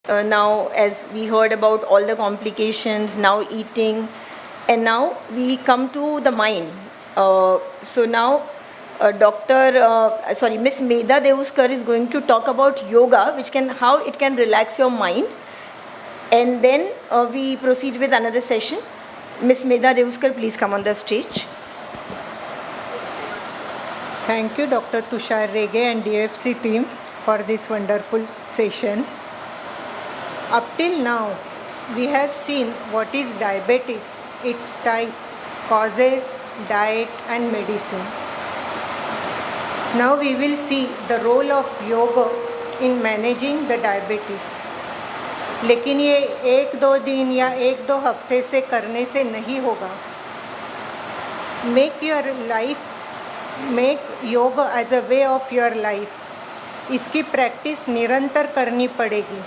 Now, as we heard about all the complications, now eating, and now we come to the mind. So now, Miss Medha Devuskar is going to talk about yoga, how it can relax your mind, and then we proceed with another session. Miss Medha Devuskar, please come on the stage. Thank you, Dr. Tushar Rege and DFC team for this wonderful session. Up till now, we have seen what is diabetes, its type, causes, diet and medicine. Now we will see the role of yoga in managing the diabetes. लेकिन ये 1-2 दिन या 1-2 हफ्ते से करने से नहीं होगा. Make yoga as a way of your life. इसकी प्रैक्टिस निरंतर करनी पड़ेगी.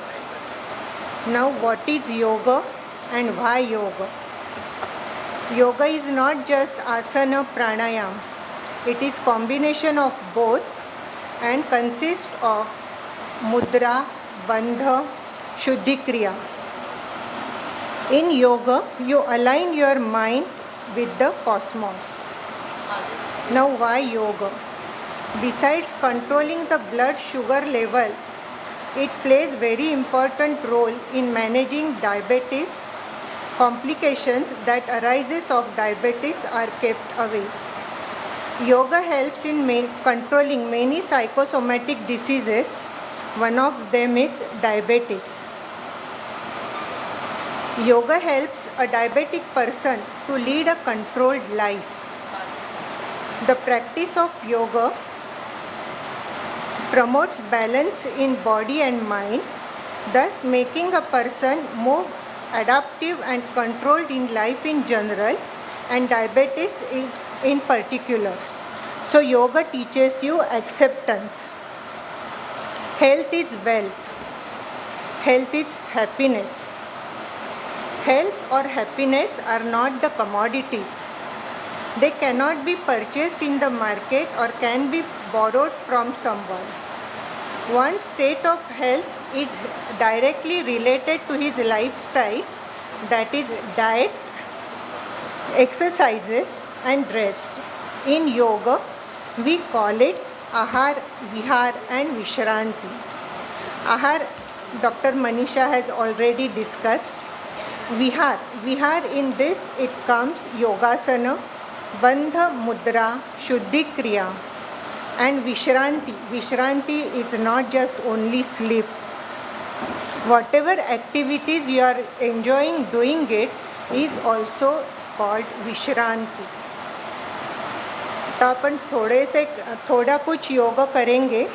Now what is yoga and why yoga? Yoga is not just asana pranayam. It is combination of both and consists of mudra, bandha, shuddhi kriya. In yoga, you align your mind with the cosmos. Now why yoga? Besides controlling the blood sugar level, it plays very important role in managing diabetes. Complications that arises of diabetes are kept away. Yoga helps in controlling many psychosomatic diseases. One of them is diabetes. Yoga helps a diabetic person to lead a controlled life. The practice of yoga promotes balance in body and mind, thus making a person more adaptive and controlled in life in general and diabetes is in particular. So yoga teaches you acceptance. Health is wealth. Health is happiness. Health or happiness are not the commodities. They cannot be purchased in the market or can be borrowed from someone. One's state of health is directly related to his lifestyle, that is diet, exercises and rest. In yoga, we call it Ahar, Vihar and Vishranti. Ahar, Dr. Manisha has already discussed. Vihar in this it comes Yogasana, Bandha Mudra, Shuddhi Kriya and Vishranti. Vishranti is not just only sleep. Whatever activities you are enjoying doing it is also called Vishranti. तो अपन थोड़ा कुछ योग करेंगे,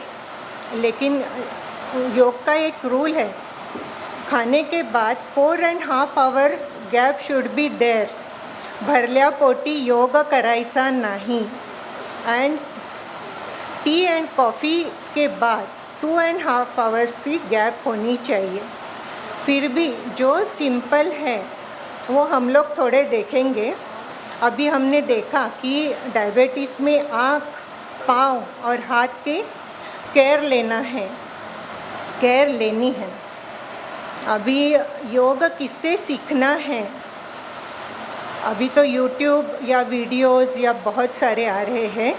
लेकिन योग का एक rule है, खाने के बाद 4.5 hours gap should be there. भरल्या पोटी योग करायचा नाही. एंड टी एंड कॉफ़ी के बाद 2.5 hours की गैप होनी चाहिए. फिर भी जो सिंपल है वो हम लोग थोड़े देखेंगे. अभी हमने देखा कि डायबिटीज़ में आँख, पाँव और हाथ के केयर लेनी है. अभी योग किससे सीखना है? अभी तो YouTube या वीडियोज़ या बहुत सारे आ रहे हैं,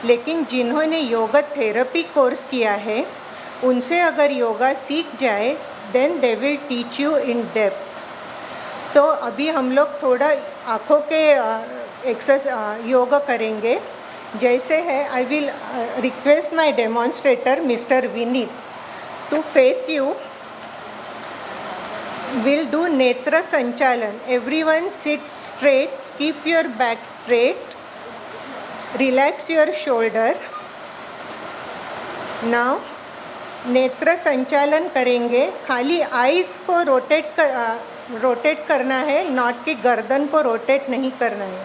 लेकिन जिन्होंने योगा थेरेपी कोर्स किया है उनसे अगर योगा सीख जाए then they will teach you in depth. So अभी हम लोग थोड़ा आँखों के योगा करेंगे. जैसे है, I will request my demonstrator mister Vineet to face you. We'll do Netra Sanchalan. Everyone sit straight, keep your back straight, relax your shoulder. Now, नेत्र संचालन करेंगे. खाली आईज को रोटेट करना है, नॉट की गर्दन को रोटेट नहीं करना है.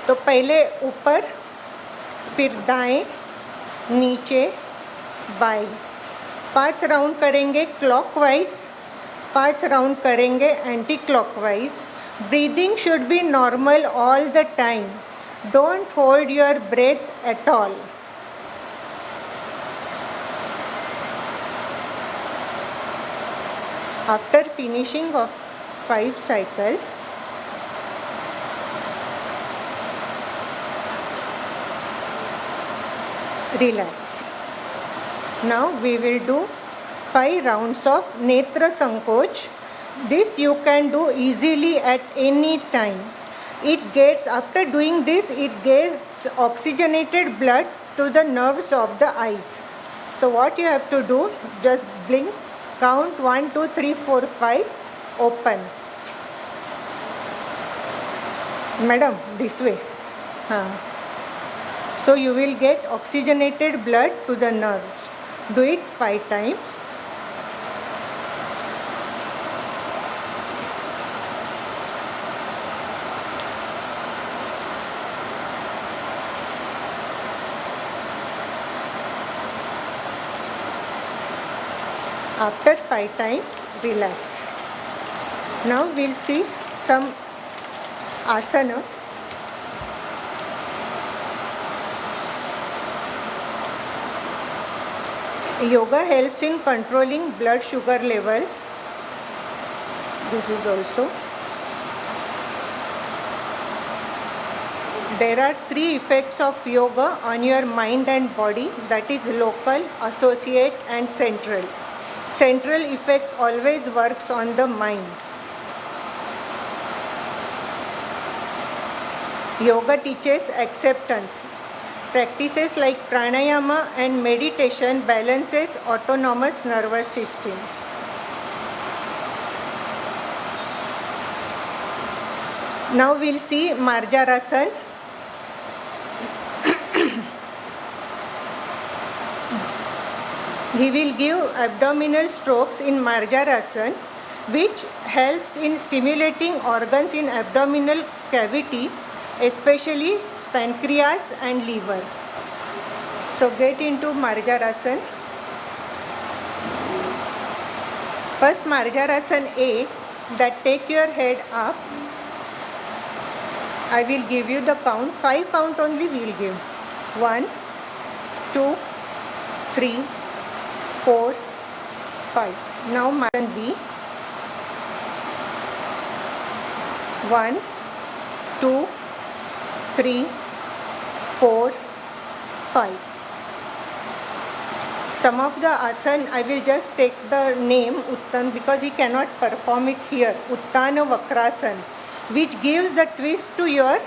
तो पहले ऊपर, फिर दाएं, नीचे, बाएं. 5 राउंड करेंगे क्लॉकवाइज, 5 राउंड करेंगे anti clockwise. Breathing should be normal all the time. Don't hold your breath at all. After finishing of 5 cycles, relax. Now we will do 5 rounds of Netra Sankoch. This you can do easily at any time. After doing this, it gets oxygenated blood to the nerves of the eyes. So what you have to do, just blink, count 1, 2, 3, 4, 5, open. Madam, this way. So you will get oxygenated blood to the nerves. Do it 5 times. After 5 times, relax. Now we'll see some asana. Yoga helps in controlling blood sugar levels. This is also. There are 3 effects of yoga on your mind and body, that is local, associate and central. Central effect always works on the mind. Yoga teaches acceptance. Practices like pranayama and meditation balances autonomous nervous system. Now we'll see Marjarasana. He will give abdominal strokes in Marjarasana, which helps in stimulating organs in abdominal cavity, especially pancreas and liver. So get into Marjarasana. First Marjarasana A, that take your head up. I will give you the count. 5 count only we will give. 1, 2, 3, 4, 5. Now Marjan B. 1, 2, 3, 4, 5. Some of the asana I will just take the name Uttan because he cannot perform it here. Uttana Vakrasana, which gives the twist to your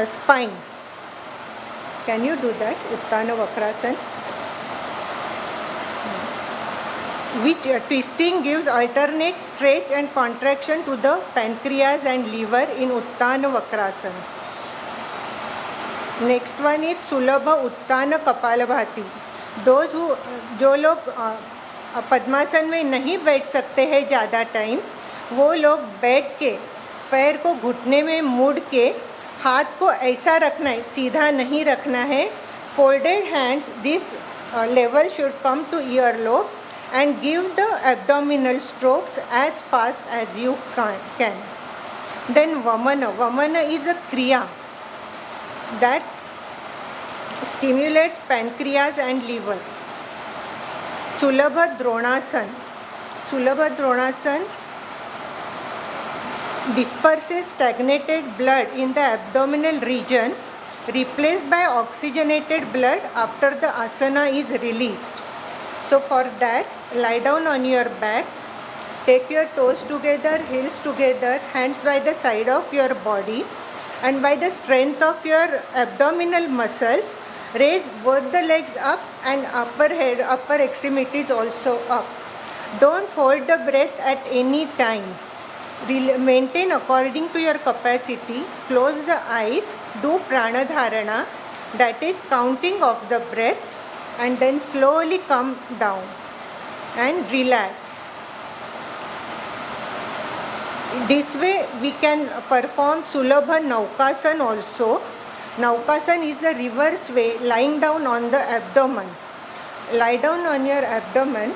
spine. Can you do that? Uttana Vakrasana. Which twisting gives alternate stretch and contraction to the pancreas and liver in Uttana Vakrasana. Next one is Sulabha Uttana Kapalabhati. जो लोग पद्मासन में नहीं बैठ सकते हैं ज़्यादा time, वो लोग बैठ के पैर को घुटने में मुड़ के हाथ को ऐसा रखना है, सीधा नहीं रखना है. Folded hands, this level should come to earlobe and give the abdominal strokes as fast as you can. Then Vamana. Vamana is a kriya that stimulates pancreas and liver. Sulabha Dronasana. Sulabha Dronasana disperses stagnated blood in the abdominal region, replaced by oxygenated blood after the asana is released. So for that, lie down on your back, take your toes together, heels together, hands by the side of your body, and by the strength of your abdominal muscles, raise both the legs up and upper extremities also up. Don't hold the breath at any time. Maintain according to your capacity. Close the eyes, do pranadharana, that is counting of the breath, and then slowly come down and relax. This way we can perform Sulabha Naukasana also. Naukasana is the reverse way, lying down on the abdomen. Lie down on your abdomen.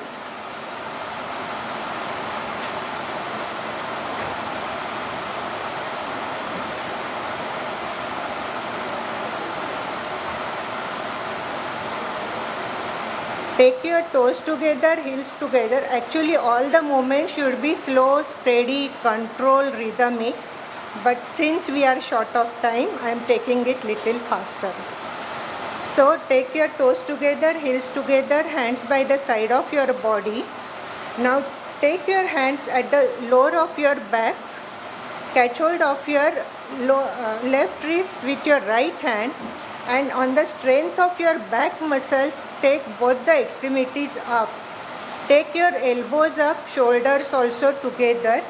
Take your toes together, heels together. Actually, all the movements should be slow, steady, controlled, rhythmic. But since we are short of time, I am taking it little faster. So take your toes together, heels together, hands by the side of your body. Now take your hands at the lower of your back. Catch hold of your left wrist with your right hand, and on the strength of your back muscles, take both the extremities up. Take your elbows up, shoulders also together.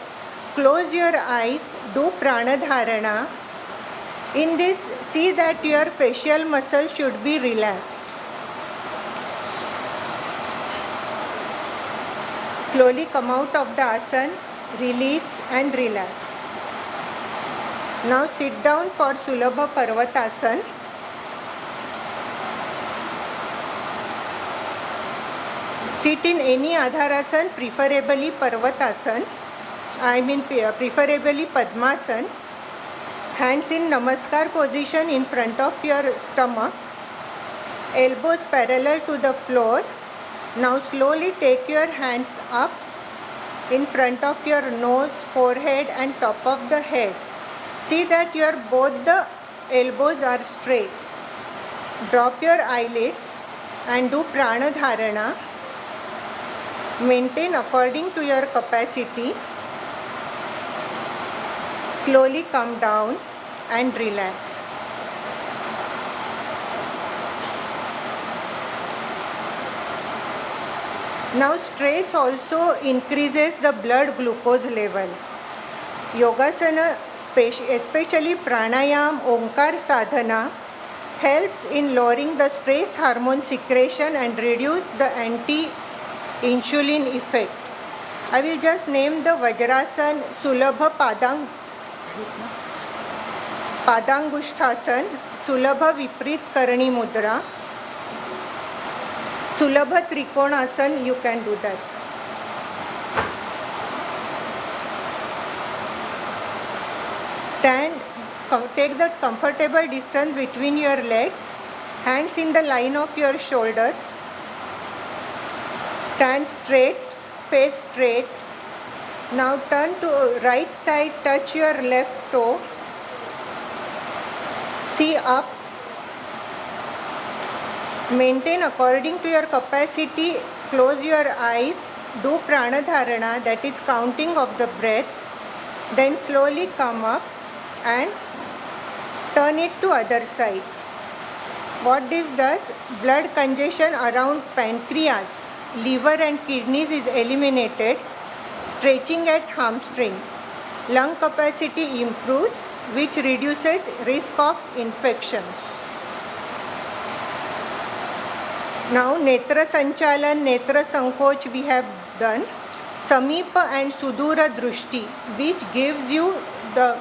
Close your eyes, do pranadharana. In this, see that your facial muscles should be relaxed. Slowly come out of the asana, release and relax. Now sit down for Sulabha Parvatasana. Sit in any Adharasana, preferably Parvatasana. Preferably Padmasana. Hands in Namaskar position in front of your stomach. Elbows parallel to the floor. Now slowly take your hands up in front of your nose, forehead and top of the head. See that your both the elbows are straight. Drop your eyelids and do pranadharana. Maintain according to your capacity. Slowly come down and relax. Now stress also increases the blood glucose level. Yogasana, especially pranayam, Omkar sadhana, helps in lowering the stress hormone secretion and reduce the anti-insulin effect. I will just name the Vajrasana, Sulabha Padangushthasana, Sulabha Viprit Karani Mudra, Sulabha Trikonasana, you can do that. Stand, take the comfortable distance between your legs, hands in the line of your shoulders. Stand straight, face straight. Now turn to right side, touch your left toe. See up. Maintain according to your capacity. Close your eyes. Do pranadharana, that is counting of the breath. Then slowly come up and turn it to other side. What this does, blood congestion around pancreas, liver and kidneys is eliminated. Stretching at hamstring. Lung capacity improves, which reduces risk of infections. Now Netra Sanchalan, Netra Sankoch we have done. Samipa and Sudura Drushti, which gives you the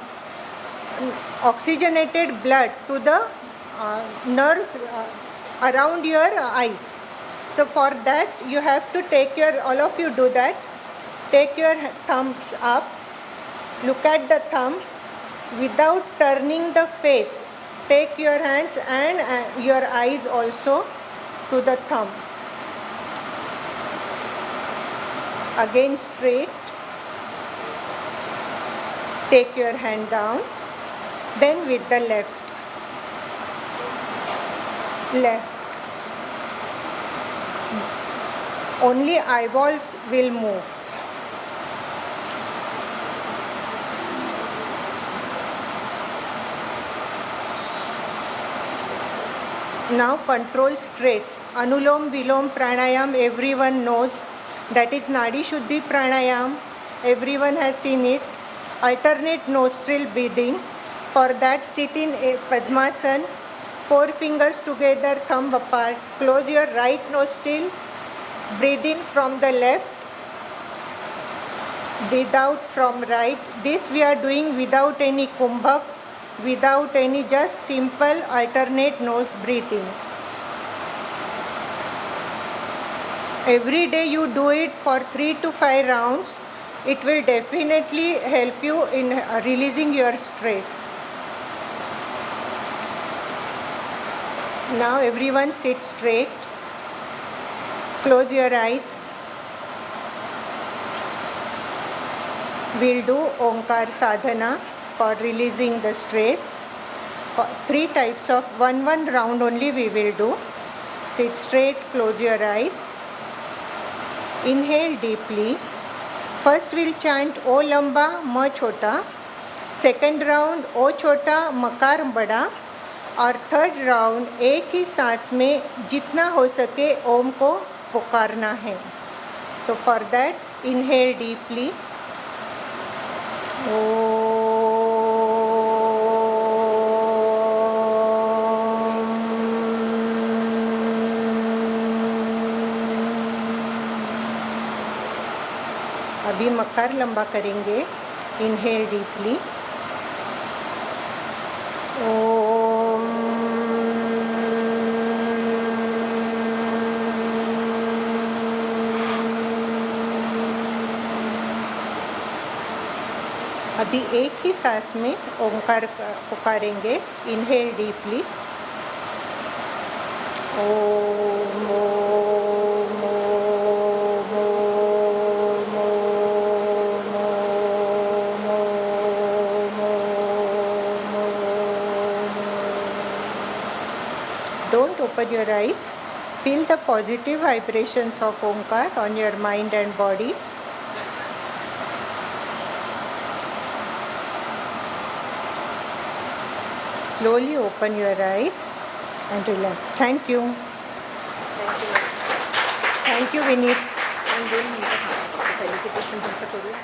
oxygenated blood to the nerves around your eyes. So for that you have to take your, all of you do that. Take your thumbs up, look at the thumb without turning the face. Take your hands and your eyes also to the thumb. Again straight. Take your hand down. Then with the left. Only eyeballs will move. Now control stress. Anulom Vilom Pranayam, everyone knows. That is Nadi Shuddhi Pranayam. Everyone has seen it. Alternate nostril breathing. For that sit in a Padmasana. 4 fingers together, thumb apart. Close your right nostril. Breathe in from the left. Breathe out from right. This we are doing without any kumbhak, without any, just simple alternate nose breathing. Every day you do it for 3 to 5 rounds. It will definitely help you in releasing your stress. Now everyone sit straight. Close your eyes. We'll do Omkar Sadhana for releasing the stress. 3 types of one round only we will do. Sit straight, close your eyes. Inhale deeply. First we'll chant O Lamba Ma Chota. Second round O Chota Makar Bada. और third round एक ही सांस में जितना हो सके ओम को पुकारना है. So for that inhale deeply. अभी मकार लंबा करेंगे. Inhale deeply. अभी एक ही सांस में ओंकार पुकारेंगे. Inhale deeply. Om Om Om Om Om Om Om Om Om. Don't open your eyes. Feel the positive vibrations of Omkar on your mind and body. Slowly open your eyes and relax. Thank you. Thank you, Vineet. आणि 2 मिनिटं थांबा. फेलिसिटेशन तुमचं करूया.